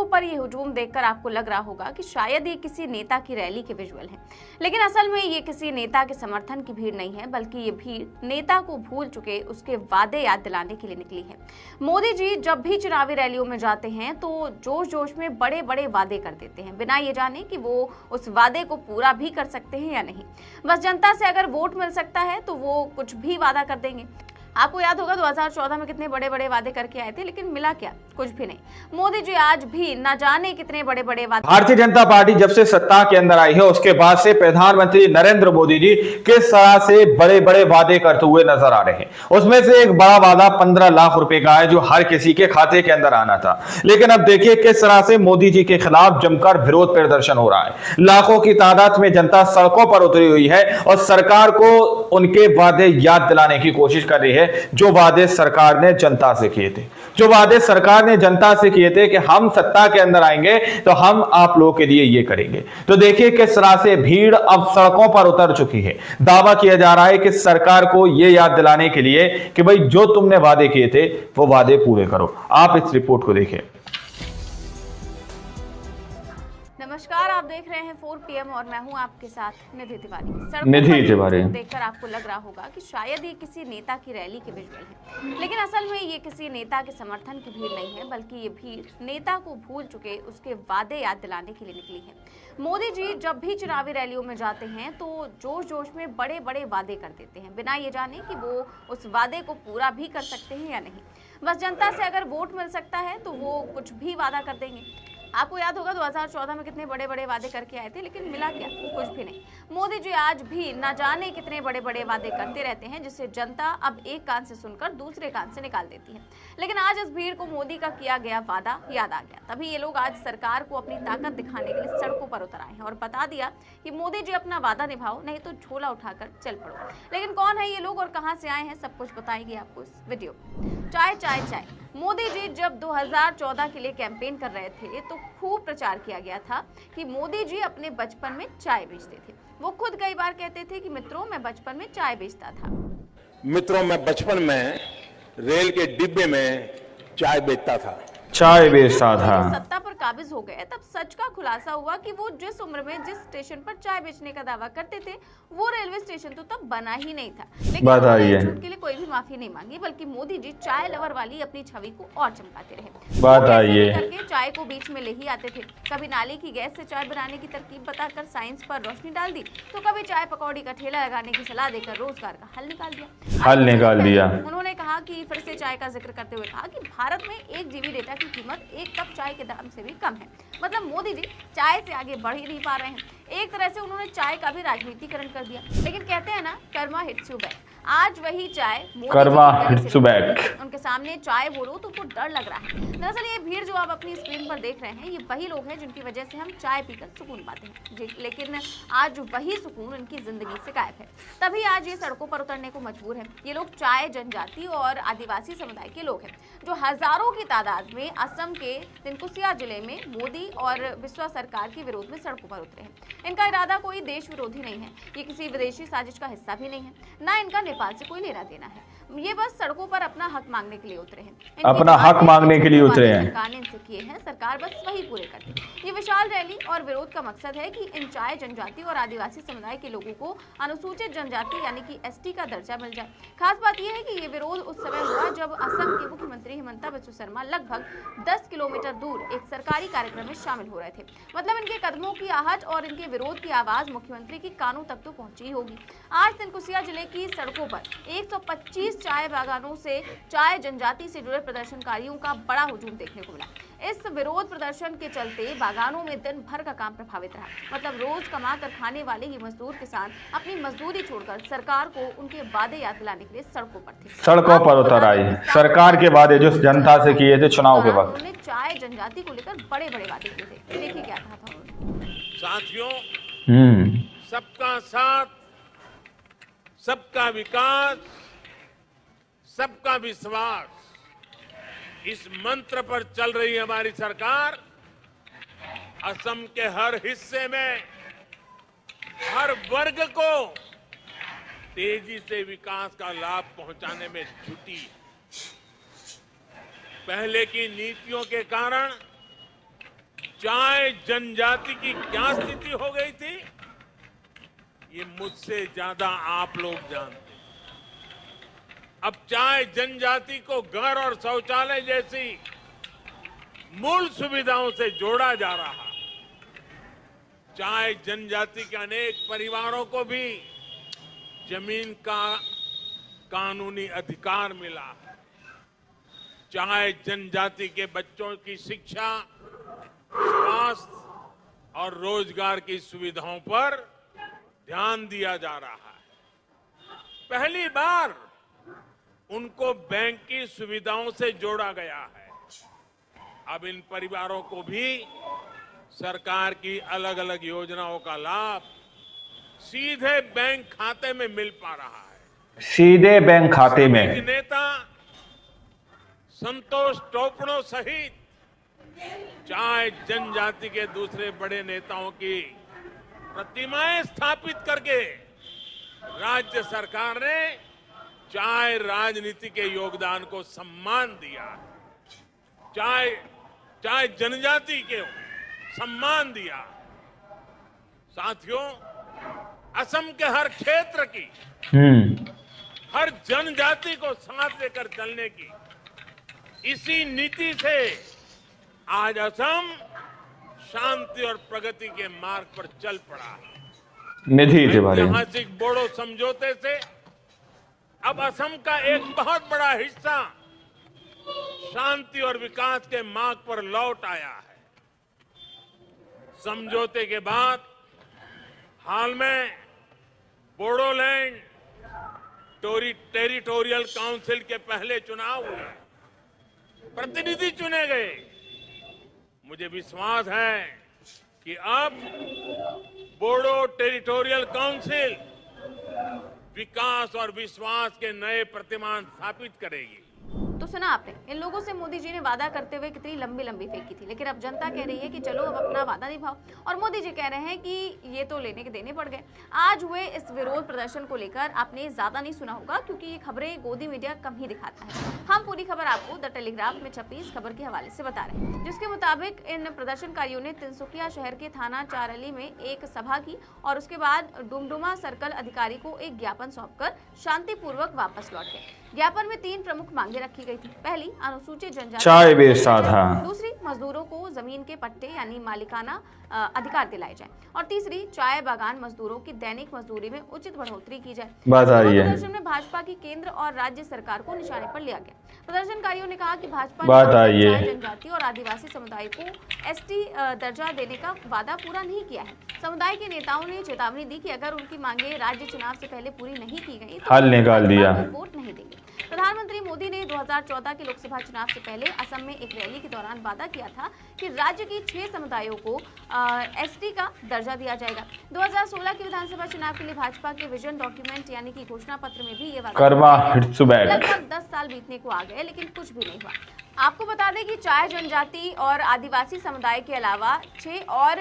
सड़कों पर ये हुजूम देखकर आपको लग रहा होगा कि शायद ये किसी नेता की रैली के विजुअल हैं, लेकिन असल में ये किसी नेता के समर्थन की भीड़ नहीं है, बल्कि ये भीड़ नेता को भूल चुके उसके वादे याद दिलाने के लिए निकली है। मोदी जी जब भी चुनावी रैलियों में जाते हैं तो जोश जोश में बड़े बड़े वादे कर देते हैं, बिना ये जाने कि वो उस वादे को पूरा भी कर सकते हैं या नहीं। बस जनता से अगर वोट मिल सकता है तो वो कुछ भी वादा कर देंगे। आपको याद होगा 2014 में कितने बड़े बड़े वादे करके आए थे, लेकिन मिला क्या? कुछ भी नहीं। मोदी जी आज भी न जाने कितने बड़े बड़े वादे। भारतीय जनता पार्टी जब से सत्ता के अंदर आई है उसके बाद से प्रधानमंत्री नरेंद्र मोदी जी किस तरह से बड़े बड़े वादे करते हुए नजर आ रहे हैं। उसमें से एक बड़ा वादा 15 लाख रुपए का है जो हर किसी के खाते के अंदर आना था। लेकिन अब देखिए किस तरह से मोदी जी के खिलाफ जमकर विरोध प्रदर्शन हो रहा है। लाखों की तादाद में जनता सड़कों पर उतरी हुई है और सरकार को उनके वादे याद दिलाने की कोशिश कर रही है, जो वादे सरकार ने जनता से किए थे। जो वादे सरकार ने जनता से किए थे कि हम सत्ता के अंदर आएंगे तो हम आप लोगों के लिए ये करेंगे। तो देखिए किस तरह से भीड़ अब सड़कों पर उतर चुकी है। दावा किया जा रहा है कि सरकार को ये याद दिलाने के लिए कि भाई जो तुमने वादे किए थे वो वादे पूरे करो। आप इस रिपोर्ट को देखिए। नमस्कार, आप देख रहे हैं 4 PM और मैं हूं आपके साथ निधि तिवारी। देखकर आपको लग रहा होगा कि शायद ये किसी नेता की रैली के विजुअल हैं, लेकिन असल में ये किसी नेता के समर्थन की भीड़ नहीं है, बल्कि ये भीड़ नेता को भूल चुके उसके वादे याद दिलाने के लिए निकली है। मोदी जी जब भी चुनावी रैलियों में जाते हैं तो जोश जोश में बड़े बड़े वादे कर देते हैं, बिना ये जाने कि वो उस वादे को पूरा भी कर सकते हैं या नहीं। बस जनता से अगर वोट मिल सकता है तो वो कुछ भी वादा कर देंगे। आपको याद होगा 2014 में कितने बड़े बड़े वादे करके आए थे, लेकिन मिला क्या? कुछ भी नहीं। मोदी जी आज भी न जाने कितने बड़े बड़े वादे करते रहते हैं, जिससे जनता अब एक कान से सुनकर दूसरे कान से निकाल देती है। लेकिन आज इस भीड़ को मोदी का किया गया वादा याद आ गया, तभी ये लोग आज सरकार को अपनी ताकत दिखाने के लिए सड़कों पर उतर आए हैं और बता दिया कि मोदी जी अपना वादा निभाओ, नहीं तो झोला उठाकर चल पड़ो। लेकिन कौन है ये लोग और कहां से आए हैं, सब कुछ बताएंगे आपको इस वीडियो। चाय चाय चाय। मोदी जी जब 2014 के लिए कैंपेन कर रहे थे तो खूब प्रचार किया गया था कि मोदी जी अपने बचपन में चाय बेचते थे। वो खुद कई बार कहते थे कि मित्रों, मैं बचपन में चाय बेचता था। मित्रों, मैं बचपन में रेल के डिब्बे में चाय बेचता था। सत्ता पर काबिज हो गए तब सच का खुलासा हुआ कि वो जिस उम्र में जिस स्टेशन पर चाय बेचने का दावा करते थे वो रेलवे स्टेशन तो तब बना ही नहीं था। लेकिन झूठ के लिए कोई भी माफी नहीं मांगी, बल्कि मोदी जी चाय लवर वाली अपनी छवि को और चमकाते रहे। करके चाय को बीच में ले ही आते थे। कभी नाली की गैस से चाय बनाने की तरकीब बताकर साइंस पर रोशनी डाल दी, तो कभी चाय पकौड़ी का ठेला लगाने की सलाह देकर रोजगार का हल निकाल दिया। उन्होंने कहा कि फिर से चाय का जिक्र करते हुए कहा कि भारत में 1 GB डेटा की कीमत 1 कप चाय के दाम से भी कम है। मतलब मोदी जी चाय से आगे बढ़ ही नहीं पा रहे हैं। एक तरह से उन्होंने चाय का भी राजनीतिकरण कर दिया। लेकिन कहते हैं ना, कर्मा हिट्स यू बैक। आज वही चाय उनके सामने चाय बोलो तो उनको डर लग रहा है। दरअसल ये भीड़ जो आप अपनी स्क्रीन पर देख रहे हैं, ये वही लोग हैं जिनकी वजह से हम चाय पीकर सुकून पाते हैं, लेकिन आज वही सुकून उनकी जिंदगी से गायब है। तभी आज ये सड़कों पर उतरने को मजबूर है। ये लोग चाय जनजाति और आदिवासी समुदाय के लोग हैं जो हजारों की तादाद में असम के तिनकुसिया जिले में मोदी और बिस्वा सरकार के विरोध में सड़कों पर उतरे हैं। इनका इरादा कोई देश विरोधी नहीं है, ये किसी विदेशी साजिश का हिस्सा भी नहीं है, ना इनका नेपाल से कोई लेना देना है। ये बस सड़कों पर अपना हक मांगने के लिए उतरे हैं। सरकार ने इनसे किए हैं, सरकार बस वही पूरे करती है। ये विशाल रैली और विरोध का मकसद है कि इन चाय जनजाति और आदिवासी समुदाय के लोगों को अनुसूचित जनजाति यानी कि ST का दर्जा मिल जाए। खास बात यह है कि ये विरोध उस समय हुआ जब असम के मुख्यमंत्री हिमंता बिस्वा शर्मा लगभग 10 किलोमीटर दूर एक सरकारी कार्यक्रम में शामिल हो रहे थे। मतलब इनके कदमों की आहट और इनके विरोध की आवाज मुख्यमंत्री की कानों तक तो पहुंची होगी। आज तिनकुसिया जिले की सड़कों पर 125 चाय बागानों से चाय जनजाति से जुड़े प्रदर्शनकारियों का बड़ा हुजूम देखने को मिला। इस विरोध प्रदर्शन के चलते बागानों में दिन भर का काम प्रभावित रहा। मतलब रोज कमा कर खाने वाले ये मजदूर किसान अपनी मजदूरी छोड़कर सरकार को उनके वादे याद दिलाने के लिए सड़कों पर उतर आई। सरकार के वादे जो जनता से किए थे चुनाव के वक्त, उन्होंने चाय जनजाति को लेकर बड़े बड़े वादे किए थे। देखिए क्या कहा था उन्होंने। साथियों, सबका साथ, सबका विकास, सबका विश्वास, इस मंत्र पर चल रही हमारी सरकार असम के हर हिस्से में हर वर्ग को तेजी से विकास का लाभ पहुंचाने में जुटी। पहले की नीतियों के कारण चाय जनजाति की क्या स्थिति हो गई थी, ये मुझसे ज्यादा आप लोग जानते हैं। अब चाय जनजाति को घर और शौचालय जैसी मूल सुविधाओं से जोड़ा जा रहा है। चाय जनजाति के अनेक परिवारों को भी जमीन का कानूनी अधिकार मिला है। चाय जनजाति के बच्चों की शिक्षा, स्वास्थ्य और रोजगार की सुविधाओं पर ध्यान दिया जा रहा है। पहली बार उनको बैंक की सुविधाओं से जोड़ा गया है। अब इन परिवारों को भी सरकार की अलग अलग योजनाओं का लाभ सीधे बैंक खाते में मिल पा रहा है। सीधे बैंक खाते में। नेता संतोष टोपनो सहित चाय जनजाति के दूसरे बड़े नेताओं की प्रतिमाएं स्थापित करके राज्य सरकार ने चाय राजनीति के योगदान को सम्मान दिया। चाय जनजाति के सम्मान दिया। साथियों, असम के हर क्षेत्र की, हर जनजाति को साथ लेकर चलने की इसी नीति से आज असम शांति और प्रगति के मार्ग पर चल पड़ा है। निधि तिवारी। ऐतिहासिक बोडो समझौते से अब असम का एक बहुत बड़ा हिस्सा शांति और विकास के मार्ग पर लौट आया है। समझौते के बाद हाल में बोडोलैंड टेरिटोरियल काउंसिल के पहले चुनाव हुए, प्रतिनिधि चुने गए। मुझे विश्वास है कि अब बोडो टेरिटोरियल काउंसिल विकास और विश्वास के नए प्रतिमान स्थापित करेगी। तो सुना आपने, इन लोगों से मोदी जी ने वादा करते हुए कितनी लंबी लंबी फेंकी थी, लेकिन अब जनता कह रही है कि चलो अब अपना वादा निभाओ, और मोदी जी कह रहे हैं कि ये तो लेने के देने पड़ गए। आज हुए इस विरोध प्रदर्शन को लेकर आपने ज्यादा नहीं सुना होगा, क्योंकि ये खबरें गोदी मीडिया कम ही दिखाता है। हम पूरी खबर आपको द टेलीग्राफ में छपी इस खबर के हवाले से बता रहे हैं, जिसके मुताबिक इन प्रदर्शनकारियों ने तिनसुकिया शहर के थाना चारली में एक सभा की और उसके बाद डुमडुमा सर्कल अधिकारी को एक ज्ञापन सौंपकर शांतिपूर्वक वापस लौट गए। ज्ञापन में 3 प्रमुख मांगे रखी गई थी। पहली, अनुसूचित जनजाति चाय बेचता था। दूसरी, मजदूरों को जमीन के पट्टे यानी मालिकाना अधिकार दिलाए जाए, और तीसरी, चाय बागान मजदूरों की दैनिक मजदूरी में उचित बढ़ोतरी की जाए। प्रदर्शन में भाजपा की केंद्र और राज्य सरकार को निशाने पर लिया गया। प्रदर्शनकारियों ने कहा कि भाजपा ने चाय जनजाति और आदिवासी समुदाय को एसटी दर्जा देने का वादा पूरा नहीं किया है। समुदाय के नेताओं ने चेतावनी दी कि अगर उनकी मांगे राज्य चुनाव से पहले पूरी नहीं की गई तो हल निकाल दिया, वोट नहीं देंगे। प्रधानमंत्री मोदी ने 2014 के लोकसभा चुनाव से पहले असम में एक रैली के दौरान वादा किया था कि राज्य की 6 समुदायों को एसटी का दर्जा दिया जाएगा। 2016 के विधानसभा चुनाव के लिए भाजपा के विजन डॉक्यूमेंट यानी कि घोषणा पत्र में भी ये वादा लगभग 10 साल बीतने को आ गए, लेकिन कुछ भी नहीं हुआ। आपको बता दें कि चाय जनजाति और आदिवासी समुदाय के अलावा 6 और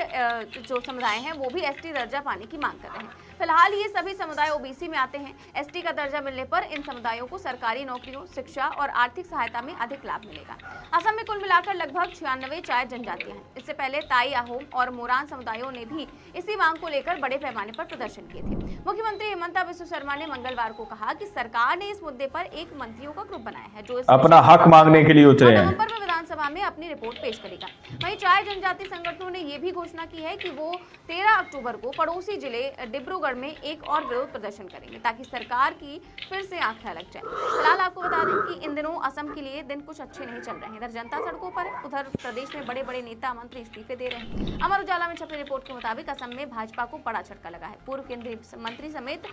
जो समुदाय हैं वो भी एसटी दर्जा पाने की मांग कर रहे हैं। फिलहाल ये सभी समुदाय ओबीसी में आते हैं। एसटी का दर्जा मिलने पर इन समुदायों को सरकारी नौकरियों, शिक्षा और आर्थिक सहायता में अधिक लाभ मिलेगा। असम में कुल मिलाकर लगभग 96 चाय जनजातियां हैं। इससे पहले ताई, अहोम और मोरान समुदायों ने भी इसी मांग को लेकर बड़े पैमाने पर प्रदर्शन किए थे। मुख्यमंत्री हिमंता बिस्वा शर्मा ने मंगलवार को कहा कि सरकार ने इस मुद्दे पर एक मंत्रियों का ग्रुप बनाया है जो अपना हक मांगने के लिए उतरे हैं। नवंबर में विधानसभा में अपनी रिपोर्ट पेश करेगा। वहीं चाय जनजाति संगठनों ने यह भी घोषणा की है कि वो 13 अक्टूबर को पड़ोसी जिले डिब्रूगढ़ में एक और विरोध प्रदर्शन करेंगे ताकि सरकार की फिर से आंख न लग जाए। फिलहाल आपको बता दें कि इन दिनों असम के लिए दिन कुछ अच्छे नहीं चल रहे हैं। इधर जनता सड़कों पर है, उधर प्रदेश में बड़े बड़े नेता मंत्री इस्तीफे दे रहे हैं। अमर उजाला में छपी रिपोर्ट के मुताबिक असम में भाजपा को बड़ा झटका लगा है। पूर्व केंद्रीय मंत्री समेत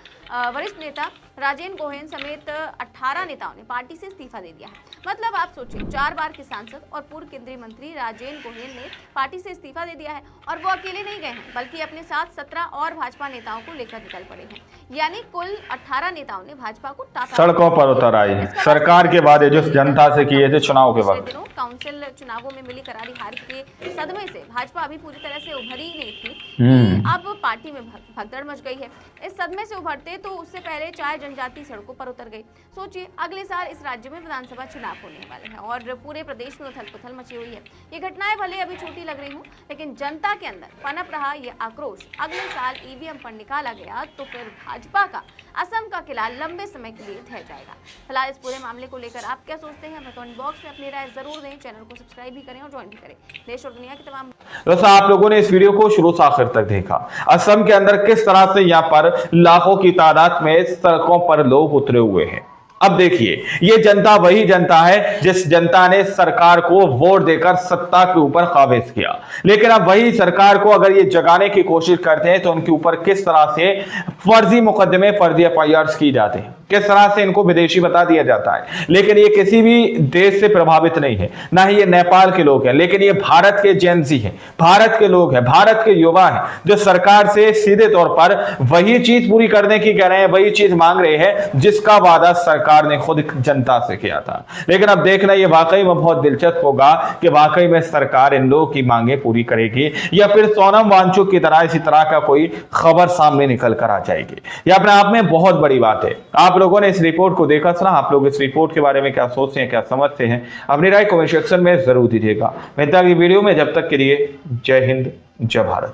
वरिष्ठ नेता राजेन गोहेन समेत 18 नेताओं ने पार्टी से इस्तीफा दे दिया है। मतलब आप सोचिए, 4 बार के सांसद और पूर्व केंद्रीय मंत्री राजेन गोहेन ने पार्टी से इस्तीफा दे दिया है, और वो अकेले नहीं गए हैं बल्कि अपने साथ 17 और भाजपा नेताओं को लेकर निकल पड़े हैं। यानी कुल 18 नेताओं ने भाजपा को सड़कों पर उतर आए सरकार के वादे जो जनता से किए थे चुनाव के बाद। काउंसिल चुनावों में मिली करारी हार के सदमे से भाजपा अभी पूरी तरह से उभरी नहीं थी कि अब पार्टी में भगदड़ मच गई है। इस सदमे से उभरते तो उससे पहले चाय जनजाति सड़कों पर उतर गई। सोचिए, अगले साल इस राज्य में विधानसभा चुनाव होने वाले हैं और पूरे प्रदेश में उथल पुथल मची हुई है। ये घटनाएं भले अभी छोटी लग रही हूँ, लेकिन जनता के अंदर पनप रहा ये आक्रोश अगले साल ईवीएम पर निकाला गया तो फिर भाजपा का असम का किला लंबे समय के लिए ढह जाएगा। फिलहाल इस पूरे मामले को लेकर आप क्या सोचते हैं, हमें कमेंट बॉक्स में अपनी राय जरूर दें। चैनल को सब्सक्राइब भी करें और ज्वाइन भी करें। देश और दुनिया की तमाम दोस्तों, आप लोगों ने इस वीडियो को शुरू से आखिर तक देखा। असम के अंदर किस तरह से यहाँ पर लाखों की तादाद में सड़कों पर लोग उतरे हुए हैं। अब देखिए, ये जनता वही जनता है जिस जनता ने सरकार को वोट देकर सत्ता के ऊपर काबिज किया, लेकिन अब वही सरकार को अगर ये जगाने की कोशिश करते हैं तो उनके ऊपर किस तरह से फर्जी मुकदमे, फर्जी एफआईआर की जाते हैं, किस तरह से इनको विदेशी बता दिया जाता है। लेकिन ये किसी भी देश से प्रभावित नहीं है, ना ही ये नेपाल के लोग हैं, लेकिन ये भारत के जेनजी हैं, भारत के लोग हैं, भारत के युवा हैं, जो सरकार से सीधे तौर पर वही चीज पूरी करने की कह रहे हैं, वही चीज मांग रहे हैं जिसका वादा सरकार ने खुद जनता से किया था। लेकिन अब देखना ये वाकई में बहुत दिलचस्प होगा कि वाकई में सरकार इन लोगों की मांगे पूरी करेगी या फिर सोनम वांगचुक की तरह इसी तरह का कोई खबर सामने निकल कर आ जाएगी। यह अपने आप में बहुत बड़ी बात है। आप लोगों ने इस रिपोर्ट को देखा था, आप लोग इस रिपोर्ट के बारे में क्या सोचते हैं, क्या समझते हैं, अपनी राय कमेंट सेक्शन में जरूर दीजिएगा। मिलते हैं अगली वीडियो में, जब तक के लिए जय हिंद, जय भारत।